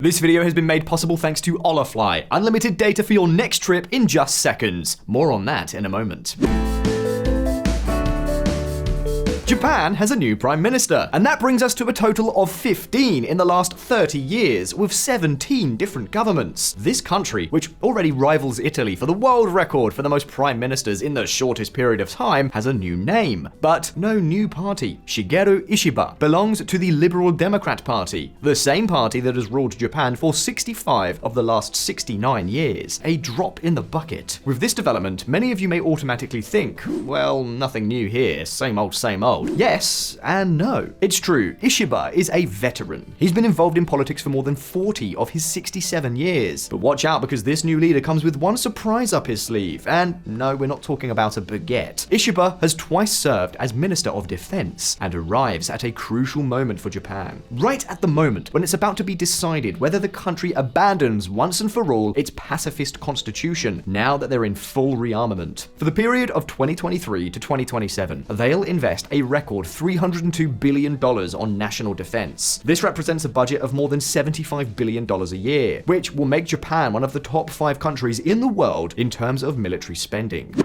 This video has been made possible thanks to Olafly, unlimited data for your next trip in just seconds. More on that in a moment. Japan has a new prime minister, and that brings us to a total of 15 in the last 30 years, with 17 different governments. This country, which already rivals Italy for the world record for the most prime ministers in the shortest period of time, has a new name. But no new party. Shigeru Ishiba belongs to the Liberal Democrat Party, the same party that has ruled Japan for 65 of the last 69 years. A drop in the bucket. With this development, many of you may automatically think, well, nothing new here, same old, same old. Yes and no. It's true, Ishiba is a veteran. He's been involved in politics for more than 40 of his 67 years. But watch out, because this new leader comes with one surprise up his sleeve. And no, we're not talking about a baguette. Ishiba has twice served as Minister of Defense and arrives at a crucial moment for Japan. Right at the moment when it's about to be decided whether the country abandons once and for all its pacifist constitution now that they're in full rearmament. For the period of 2023 to 2027, they'll invest a record $302 billion on national defense. This represents a budget of more than $75 billion a year, which will make Japan one of the top 5 countries in the world in terms of military spending.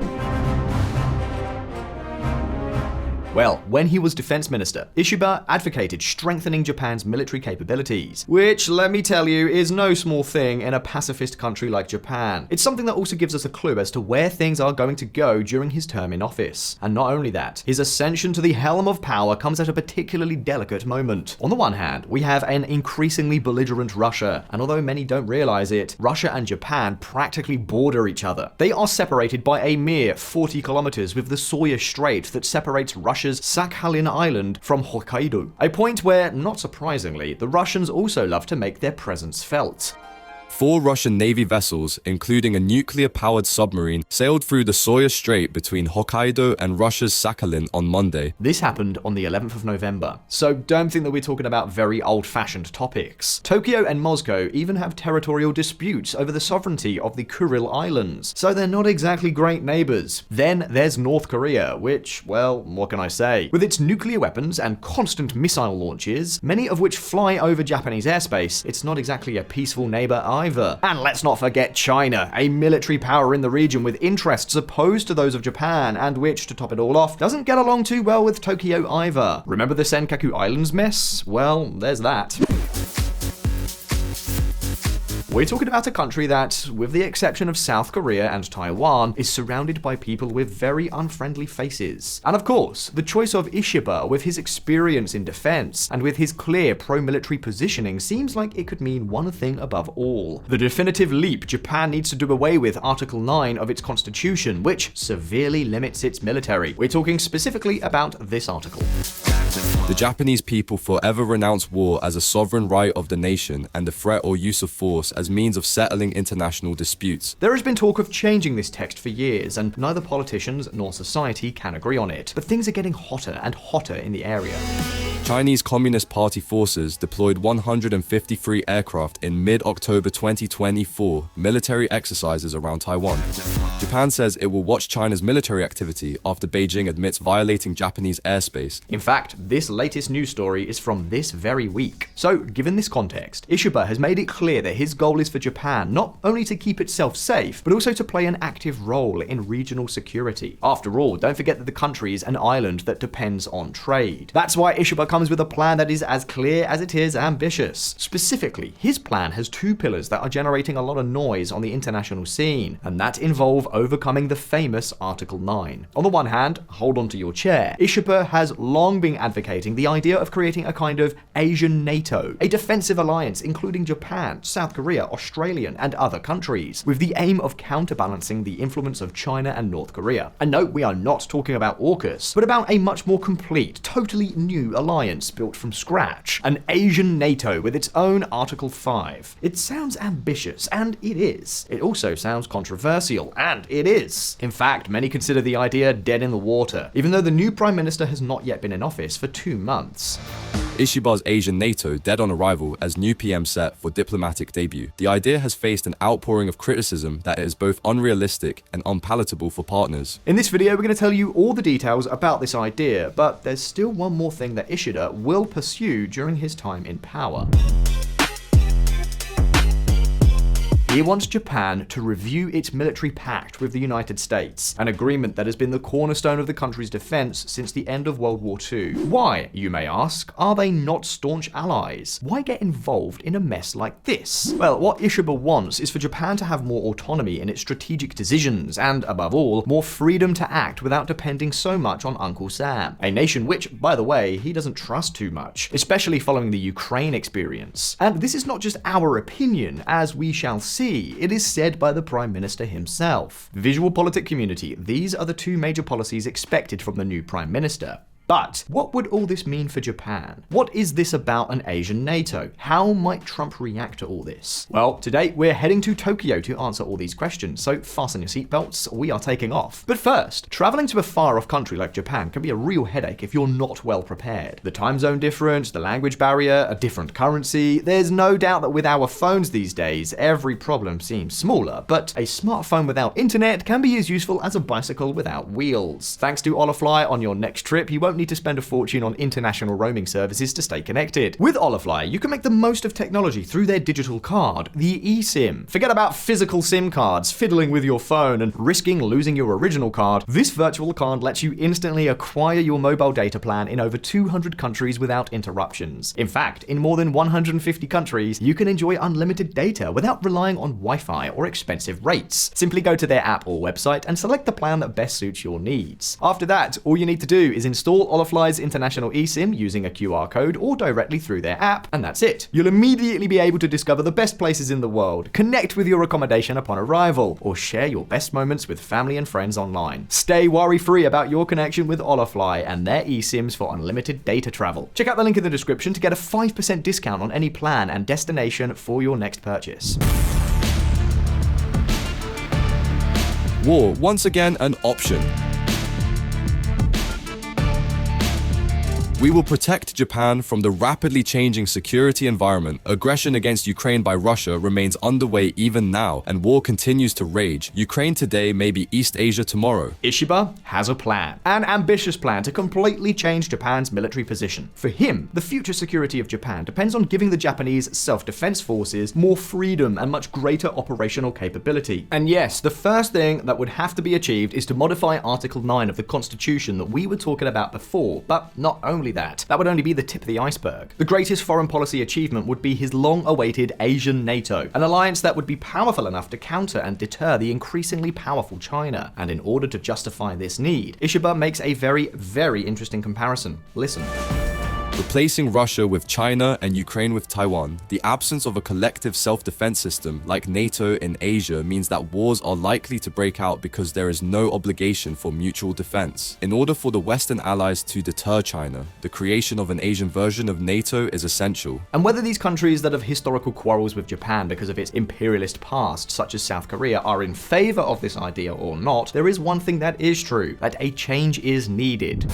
Well, when he was defense minister, Ishiba advocated strengthening Japan's military capabilities, which, let me tell you, is no small thing in a pacifist country like Japan. It's something that also gives us a clue as to where things are going to go during his term in office. And not only that, his ascension to the helm of power comes at a particularly delicate moment. On the one hand, we have an increasingly belligerent Russia, and although many don't realize it, Russia and Japan practically border each other. They are separated by a mere 40 kilometers with the Sawyer Strait that separates Russia's Sakhalin Island from Hokkaido, a point where, not surprisingly, the Russians also love to make their presence felt. 4 Russian Navy vessels, including a nuclear-powered submarine, sailed through the Sawyer Strait between Hokkaido and Russia's Sakhalin on Monday. This happened on the 11th of November, so don't think that we're talking about very old-fashioned topics. Tokyo and Moscow even have territorial disputes over the sovereignty of the Kuril Islands, so they're not exactly great neighbors. Then there's North Korea, which, well, what can I say? With its nuclear weapons and constant missile launches, many of which fly over Japanese airspace, it's not exactly a peaceful neighbor either. And let's not forget China, a military power in the region with interests opposed to those of Japan, and which, to top it all off, doesn't get along too well with Tokyo either. Remember the Senkaku Islands mess? Well, there's that. We're talking about a country that, with the exception of South Korea and Taiwan, is surrounded by people with very unfriendly faces. And of course, the choice of Ishiba, with his experience in defense and with his clear pro-military positioning, seems like it could mean one thing above all. The definitive leap Japan needs to do away with Article 9 of its constitution, which severely limits its military. We're talking specifically about this article. The Japanese people forever renounce war as a sovereign right of the nation and the threat or use of force as means of settling international disputes. There has been talk of changing this text for years, and neither politicians nor society can agree on it. But things are getting hotter and hotter in the area. Chinese Communist Party forces deployed 153 aircraft in mid-October 2024 military exercises around Taiwan. Japan says it will watch China's military activity after Beijing admits violating Japanese airspace. In fact, this latest news story is from this very week. So, given this context, Ishiba has made it clear that his goal is for Japan not only to keep itself safe, but also to play an active role in regional security. After all, don't forget that the country is an island that depends on trade. That's why Ishiba comes with a plan that is as clear as it is ambitious. Specifically, his plan has 2 pillars that are generating a lot of noise on the international scene, and that involve overcoming the famous Article 9. On the one hand, hold on to your chair, Ishiba has long been advocating the idea of creating a kind of Asian NATO, a defensive alliance including Japan, South Korea, Australia, and other countries, with the aim of counterbalancing the influence of China and North Korea. And no, we are not talking about AUKUS, but about a much more complete, totally new alliance built from scratch, an Asian NATO with its own Article 5. It sounds ambitious, and it is. It also sounds controversial, and it is. In fact, many consider the idea dead in the water, even though the new Prime Minister has not yet been in office for 2 months. Ishiba's Asian NATO dead on arrival as new PM set for diplomatic debut. The idea has faced an outpouring of criticism that it is both unrealistic and unpalatable for partners. In this video, we're going to tell you all the details about this idea, but there's still one more thing that Ishida will pursue during his time in power. He wants Japan to review its military pact with the United States, an agreement that has been the cornerstone of the country's defense since the end of World War II. Why, you may ask, are they not staunch allies? Why get involved in a mess like this? Well, what Ishiba wants is for Japan to have more autonomy in its strategic decisions and, above all, more freedom to act without depending so much on Uncle Sam, a nation which, by the way, he doesn't trust too much, especially following the Ukraine experience. And this is not just our opinion, as we shall see. It is said by the Prime Minister himself. VisualPolitik community, these are the two major policies expected from the new Prime Minister. But what would all this mean for Japan? What is this about an Asian NATO? How might Trump react to all this? Well, today we're heading to Tokyo to answer all these questions, so fasten your seatbelts, we are taking off. But first, traveling to a far-off country like Japan can be a real headache if you're not well prepared. The time zone difference, the language barrier, a different currency. There's no doubt that with our phones these days, every problem seems smaller, but a smartphone without internet can be as useful as a bicycle without wheels. Thanks to Olafly, on your next trip, you won't need to spend a fortune on international roaming services to stay connected. With Olafly, you can make the most of technology through their digital card, the eSIM. Forget about physical SIM cards, fiddling with your phone, and risking losing your original card. This virtual card lets you instantly acquire your mobile data plan in over 200 countries without interruptions. In fact, in more than 150 countries, you can enjoy unlimited data without relying on Wi-Fi or expensive rates. Simply go to their app or website and select the plan that best suits your needs. After that, all you need to do is install Olafly's international eSIM using a QR code or directly through their app, and that's it. You'll immediately be able to discover the best places in the world, connect with your accommodation upon arrival, or share your best moments with family and friends online. Stay worry-free about your connection with Olafly and their eSIMs for unlimited data travel. Check out the link in the description to get a 5% discount on any plan and destination for your next purchase. War, once again, an option. We will protect Japan from the rapidly changing security environment. Aggression against Ukraine by Russia remains underway even now, and war continues to rage. Ukraine today may be East Asia tomorrow. Ishiba has a plan. An ambitious plan to completely change Japan's military position. For him, the future security of Japan depends on giving the Japanese self-defense forces more freedom and much greater operational capability. And yes, the first thing that would have to be achieved is to modify Article 9 of the Constitution that we were talking about before, but not only that would only be the tip of the iceberg. The greatest foreign policy achievement would be his long-awaited Asian NATO, an alliance that would be powerful enough to counter and deter the increasingly powerful China. And in order to justify this need, Ishiba makes a very, very interesting comparison. Listen. Replacing Russia with China and Ukraine with Taiwan, the absence of a collective self-defense system like NATO in Asia means that wars are likely to break out because there is no obligation for mutual defense. In order for the Western allies to deter China, the creation of an Asian version of NATO is essential. And whether these countries that have historical quarrels with Japan because of its imperialist past, such as South Korea, are in favor of this idea or not, there is one thing that is true, that a change is needed.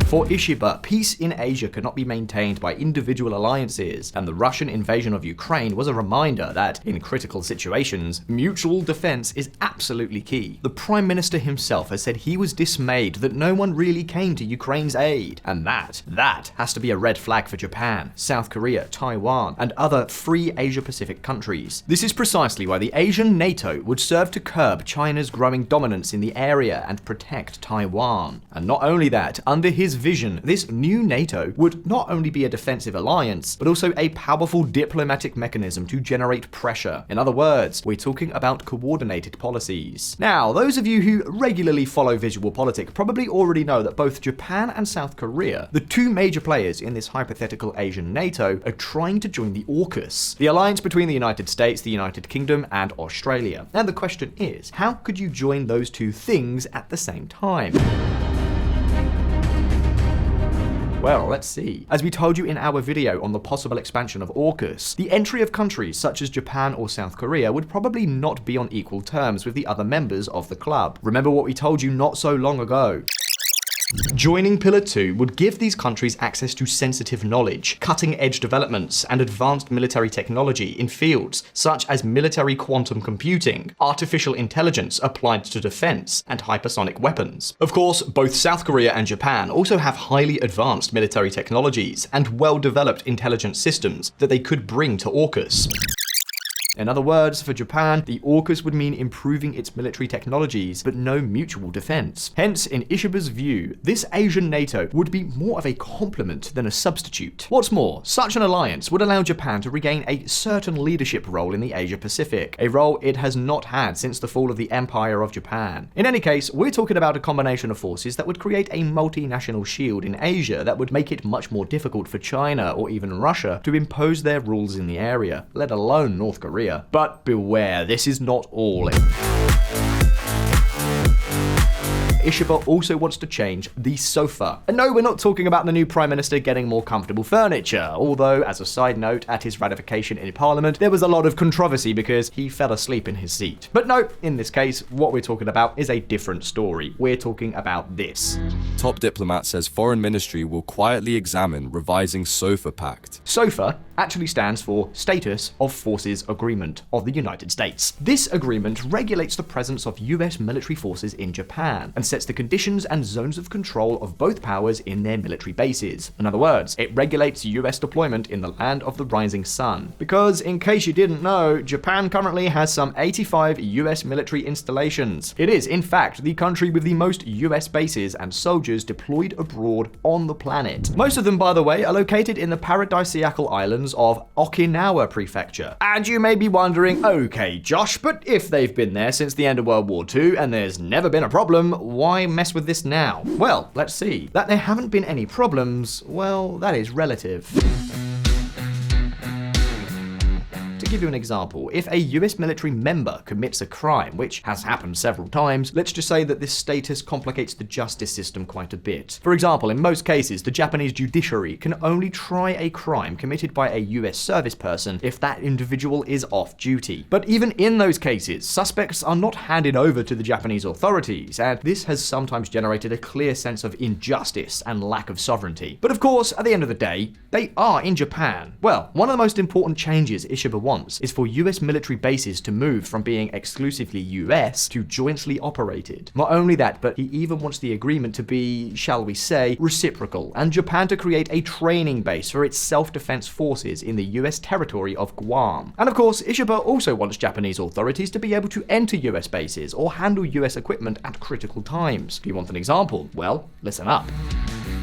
For Ishiba, peace in Asia cannot be maintained by individual alliances, and the Russian invasion of Ukraine was a reminder that, in critical situations, mutual defense is absolutely key. The Prime Minister himself has said he was dismayed that no one really came to Ukraine's aid, and that has to be a red flag for Japan, South Korea, Taiwan, and other free Asia-Pacific countries. This is precisely why the Asian NATO would serve to curb China's growing dominance in the area and protect Taiwan. And not only that, under his vision, this new NATO would not only be a defensive alliance, but also a powerful diplomatic mechanism to generate pressure. In other words, we're talking about coordinated policies. Now, those of you who regularly follow VisualPolitik probably already know that both Japan and South Korea, the two major players in this hypothetical Asian NATO, are trying to join the AUKUS, the alliance between the United States, the United Kingdom, and Australia. And the question is, how could you join those two things at the same time? Well, let's see. As we told you in our video on the possible expansion of AUKUS, the entry of countries such as Japan or South Korea would probably not be on equal terms with the other members of the club. Remember what we told you not so long ago. Joining Pillar 2 would give these countries access to sensitive knowledge, cutting-edge developments, and advanced military technology in fields such as military quantum computing, artificial intelligence applied to defense, and hypersonic weapons. Of course, both South Korea and Japan also have highly advanced military technologies and well-developed intelligence systems that they could bring to AUKUS. In other words, for Japan, the AUKUS would mean improving its military technologies, but no mutual defense. Hence, in Ishiba's view, this Asian NATO would be more of a complement than a substitute. What's more, such an alliance would allow Japan to regain a certain leadership role in the Asia-Pacific, a role it has not had since the fall of the Empire of Japan. In any case, we're talking about a combination of forces that would create a multinational shield in Asia that would make it much more difficult for China or even Russia to impose their rules in the area, let alone North Korea. But beware, this is not all. Ishiba also wants to change the sofa. And no, we're not talking about the new Prime Minister getting more comfortable furniture, although, as a side note, at his ratification in Parliament, there was a lot of controversy because he fell asleep in his seat. But no, in this case, what we're talking about is a different story. We're talking about this. Top diplomat says foreign ministry will quietly examine revising SOFA pact. SOFA actually stands for Status of Forces Agreement of the United States. This agreement regulates the presence of US military forces in Japan and sets the conditions and zones of control of both powers in their military bases. In other words, it regulates US deployment in the land of the rising sun. Because, in case you didn't know, Japan currently has some 85 US military installations. It is, in fact, the country with the most US bases and soldiers deployed abroad on the planet. Most of them, by the way, are located in the paradisiacal islands of Okinawa Prefecture. And you may be wondering, okay, Josh, but if they've been there since the end of World War II and there's never been a problem, why mess with this now? Well, let's see. That there haven't been any problems, well, that is relative. To give you an example, if a US military member commits a crime, which has happened several times, let's just say that this status complicates the justice system quite a bit. For example, in most cases, the Japanese judiciary can only try a crime committed by a US service person if that individual is off duty. But even in those cases, suspects are not handed over to the Japanese authorities, and this has sometimes generated a clear sense of injustice and lack of sovereignty. But of course, at the end of the day, they are in Japan. Well, one of the most important changes Ishiba wants is for US military bases to move from being exclusively US to jointly operated. Not only that, but he even wants the agreement to be, shall we say, reciprocal, and Japan to create a training base for its self-defense forces in the US territory of Guam. And of course, Ishiba also wants Japanese authorities to be able to enter US bases or handle US equipment at critical times. Do you want an example? Well, listen up.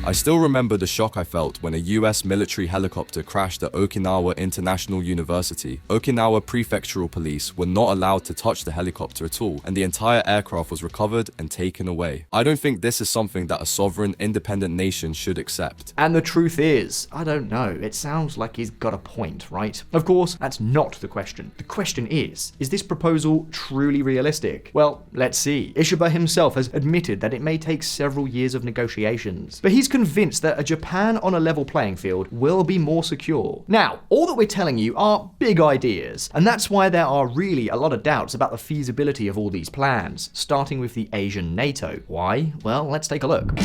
I still remember the shock I felt when a US military helicopter crashed at Okinawa International University. Okinawa Prefectural Police were not allowed to touch the helicopter at all, and the entire aircraft was recovered and taken away. I don't think this is something that a sovereign, independent nation should accept. And the truth is, I don't know, it sounds like he's got a point, right? Of course, that's not the question. The question is this proposal truly realistic? Well, let's see. Ishiba himself has admitted that it may take several years of negotiations, but he's convinced that a Japan on a level playing field will be more secure. Now, all that we're telling you are big ideas, and that's why there are really a lot of doubts about the feasibility of all these plans, starting with the Asian NATO. Why? Well, let's take a look.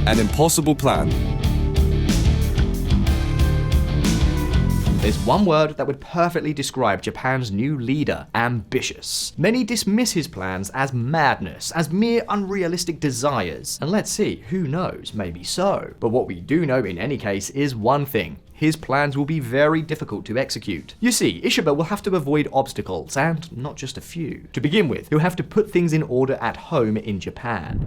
An impossible plan. There's one word that would perfectly describe Japan's new leader: ambitious. Many dismiss his plans as madness, as mere unrealistic desires. And let's see, who knows, maybe so. But what we do know in any case is one thing: his plans will be very difficult to execute. You see, Ishiba will have to avoid obstacles, and not just a few. To begin with, he'll have to put things in order at home in Japan.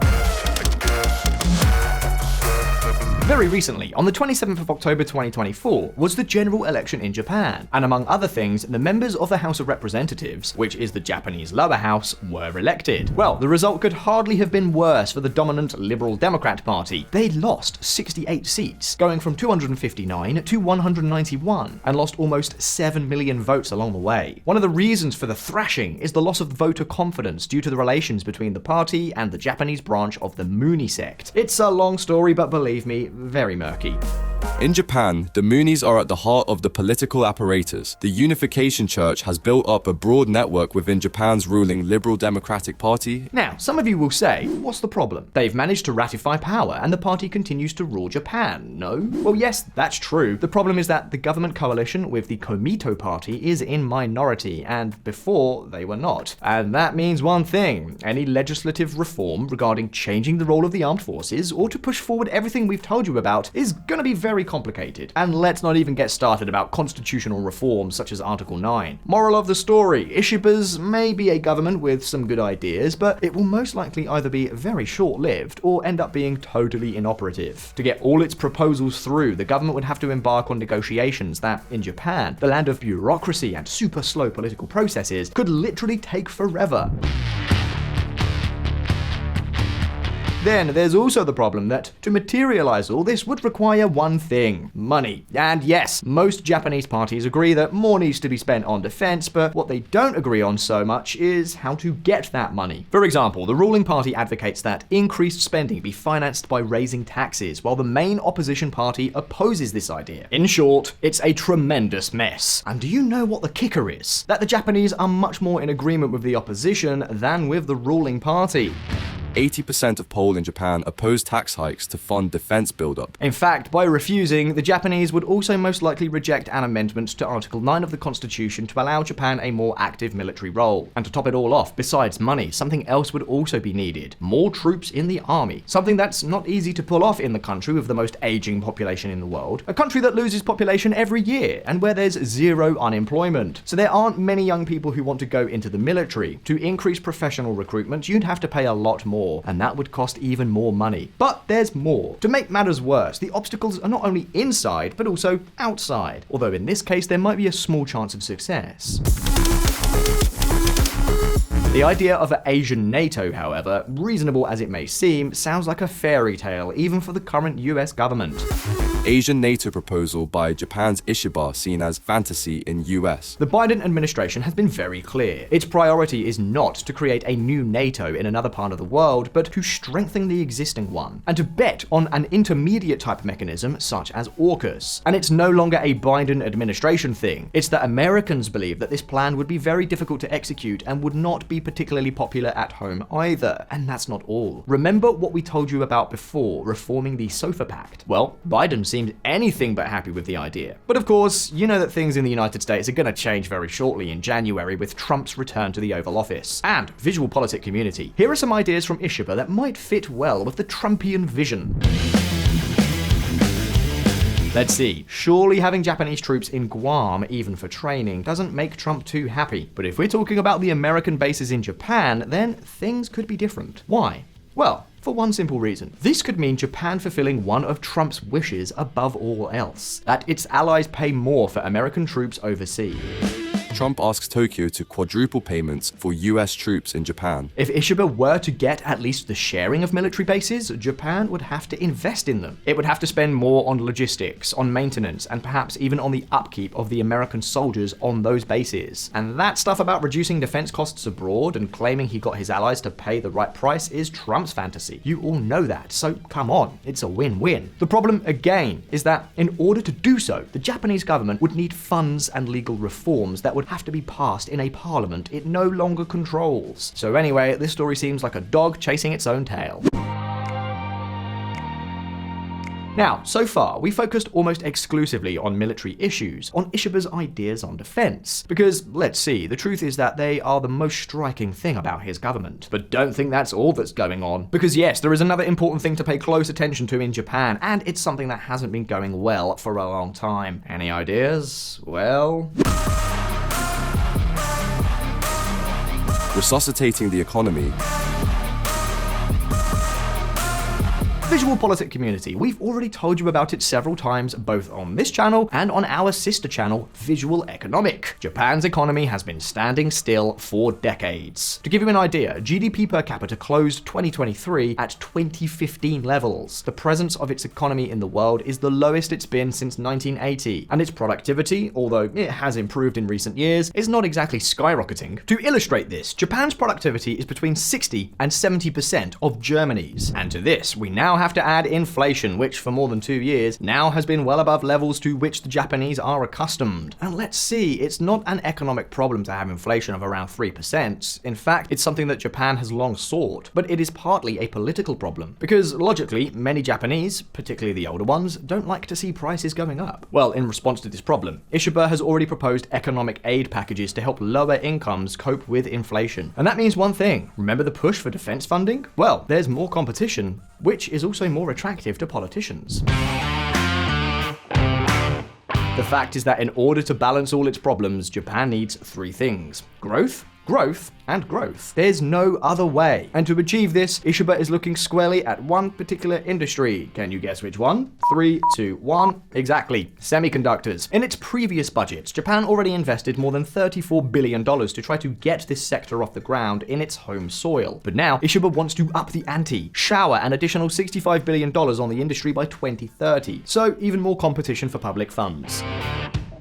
Very recently, on the 27th of October 2024, was the general election in Japan, and among other things, the members of the House of Representatives, which is the Japanese lower house, were elected. Well, the result could hardly have been worse for the dominant Liberal Democrat Party. They lost 68 seats, going from 259 to 191, and lost almost 7 million votes along the way. One of the reasons for the thrashing is the loss of voter confidence due to the relations between the party and the Japanese branch of the Moonie sect. It's a long story, but believe me, very murky. In Japan, the Moonies are at the heart of the political apparatus. The Unification Church has built up a broad network within Japan's ruling Liberal Democratic Party. Now, some of you will say, what's the problem? They've managed to ratify power and the party continues to rule Japan, no? Well, yes, that's true. The problem is that the government coalition with the Komito party is in minority, and before they were not. And that means one thing: any legislative reform regarding changing the role of the armed forces or to push forward everything we've told you about is gonna be very complicated. And let's not even get started about constitutional reforms such as Article 9. Moral of the story: Ishiba's may be a government with some good ideas, but it will most likely either be very short-lived or end up being totally inoperative. To get all its proposals through, the government would have to embark on negotiations that, in Japan, the land of bureaucracy and super slow political processes, could literally take forever. Then there's also the problem that to materialize all this would require one thing: money. And yes, most Japanese parties agree that more needs to be spent on defense, but what they don't agree on so much is how to get that money. For example, the ruling party advocates that increased spending be financed by raising taxes, while the main opposition party opposes this idea. In short, it's a tremendous mess. And do you know what the kicker is? That the Japanese are much more in agreement with the opposition than with the ruling party. 80% of polls in Japan oppose tax hikes to fund defense buildup. In fact, by refusing, the Japanese would also most likely reject an amendment to Article 9 of the Constitution to allow Japan a more active military role. And to top it all off, besides money, something else would also be needed: more troops in the army. Something that's not easy to pull off in the country with the most aging population in the world. A country that loses population every year, and where there's zero unemployment. So there aren't many young people who want to go into the military. To increase professional recruitment, you'd have to pay a lot more, and that would cost even more money. But there's more. To make matters worse, the obstacles are not only inside, but also outside. Although in this case, there might be a small chance of success. The idea of an Asian NATO, however, reasonable as it may seem, sounds like a fairy tale even for the current US government. Asian NATO proposal by Japan's Ishiba seen as fantasy in US. The Biden administration has been very clear. Its priority is not to create a new NATO in another part of the world, but to strengthen the existing one, and to bet on an intermediate type mechanism such as AUKUS. And it's no longer a Biden administration thing. It's that Americans believe that this plan would be very difficult to execute and would not be particularly popular at home either. And that's not all. Remember what we told you about before, reforming the SOFA Pact? Well, Biden seemed anything but happy with the idea. But of course, you know that things in the United States are going to change very shortly in January with Trump's return to the Oval Office. And VisualPolitik community, here are some ideas from Ishiba that might fit well with the Trumpian vision. Let's see. Surely having Japanese troops in Guam, even for training, doesn't make Trump too happy. But if we're talking about the American bases in Japan, then things could be different. Why? Well, for one simple reason. This could mean Japan fulfilling one of Trump's wishes above all else: that its allies pay more for American troops overseas. Trump asks Tokyo to quadruple payments for US troops in Japan. If Ishiba were to get at least the sharing of military bases, Japan would have to invest in them. It would have to spend more on logistics, on maintenance, and perhaps even on the upkeep of the American soldiers on those bases. And that stuff about reducing defense costs abroad and claiming he got his allies to pay the right price is Trump's fantasy. You all know that, so come on, it's a win-win. The problem, again, is that in order to do so, the Japanese government would need funds and legal reforms that would have to be passed in a parliament it no longer controls. So anyway, this story seems like a dog chasing its own tail. Now, so far, we focused almost exclusively on military issues, on Ishiba's ideas on defense. Because, let's see, the truth is that they are the most striking thing about his government. But don't think that's all that's going on. Because yes, there is another important thing to pay close attention to in Japan, and it's something that hasn't been going well for a long time. Any ideas? Well... resuscitating the economy. VisualPolitik community, we've already told you about it several times, both on this channel and on our sister channel, Visual Economic. Japan's economy has been standing still for decades. To give you an idea, GDP per capita closed 2023 at 2015 levels. The presence of its economy in the world is the lowest it's been since 1980, and its productivity, although it has improved in recent years, is not exactly skyrocketing. To illustrate this, Japan's productivity is between 60 and 70% of Germany's, and to this, we now have to add inflation, which for more than 2 years now has been well above levels to which the Japanese are accustomed. And let's see, it's not an economic problem to have inflation of around 3%. In fact, it's something that Japan has long sought, but it is partly a political problem. Because logically, many Japanese, particularly the older ones, don't like to see prices going up. Well, in response to this problem, Ishiba has already proposed economic aid packages to help lower incomes cope with inflation. And that means one thing. Remember the push for defense funding? Well, there's more competition, which is also more attractive to politicians. The fact is that in order to balance all its problems, Japan needs 3 things: growth, growth, and growth. There's no other way. And to achieve this, Ishiba is looking squarely at one particular industry. Can you guess which one? 3, 2, 1. Exactly. Semiconductors. In its previous budgets, Japan already invested more than $34 billion to try to get this sector off the ground in its home soil. But now, Ishiba wants to up the ante, shower an additional $65 billion on the industry by 2030. So even more competition for public funds.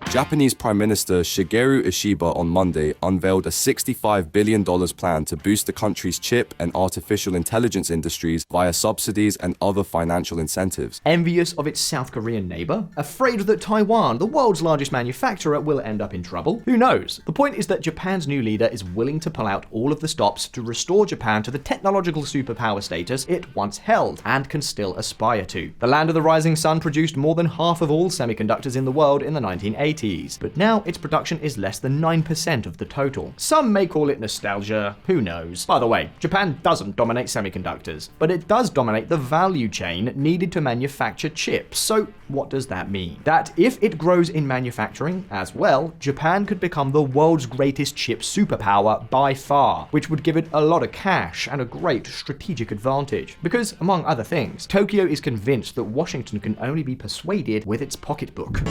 Japanese Prime Minister Shigeru Ishiba on Monday unveiled a $65 billion plan to boost the country's chip and artificial intelligence industries via subsidies and other financial incentives. Envious of its South Korean neighbor? Afraid that Taiwan, the world's largest manufacturer, will end up in trouble? Who knows? The point is that Japan's new leader is willing to pull out all of the stops to restore Japan to the technological superpower status it once held and can still aspire to. The land of the rising sun produced more than half of all semiconductors in the world in the 1980s. But now its production is less than 9% of the total. Some may call it nostalgia, who knows. By the way, Japan doesn't dominate semiconductors, but it does dominate the value chain needed to manufacture chips. So what does that mean? That if it grows in manufacturing as well, Japan could become the world's greatest chip superpower by far, which would give it a lot of cash and a great strategic advantage. Because, among other things, Tokyo is convinced that Washington can only be persuaded with its pocketbook.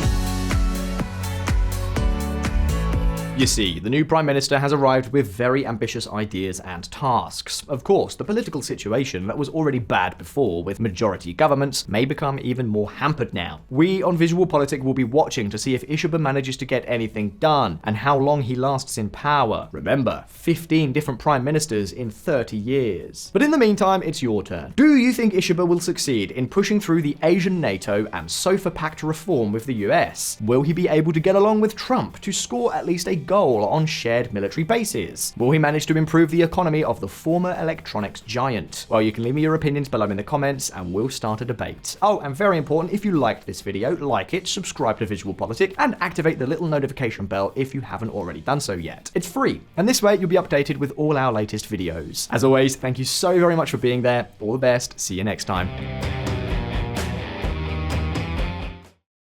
You see, the new Prime Minister has arrived with very ambitious ideas and tasks. Of course, the political situation that was already bad before with majority governments may become even more hampered now. We on VisualPolitik will be watching to see if Ishiba manages to get anything done and how long he lasts in power. Remember, 15 different Prime Ministers in 30 years. But in the meantime, it's your turn. Do you think Ishiba will succeed in pushing through the Asian NATO and SOFA pact reform with the US? Will he be able to get along with Trump to score at least a goal on shared military bases? Will he manage to improve the economy of the former electronics giant? Well, you can leave me your opinions below in the comments and we'll start a debate. Oh, and very important, if you liked this video, like it, subscribe to VisualPolitik, and activate the little notification bell if you haven't already done so yet. It's free, and this way you'll be updated with all our latest videos. As always, thank you so very much for being there. All the best. See you next time.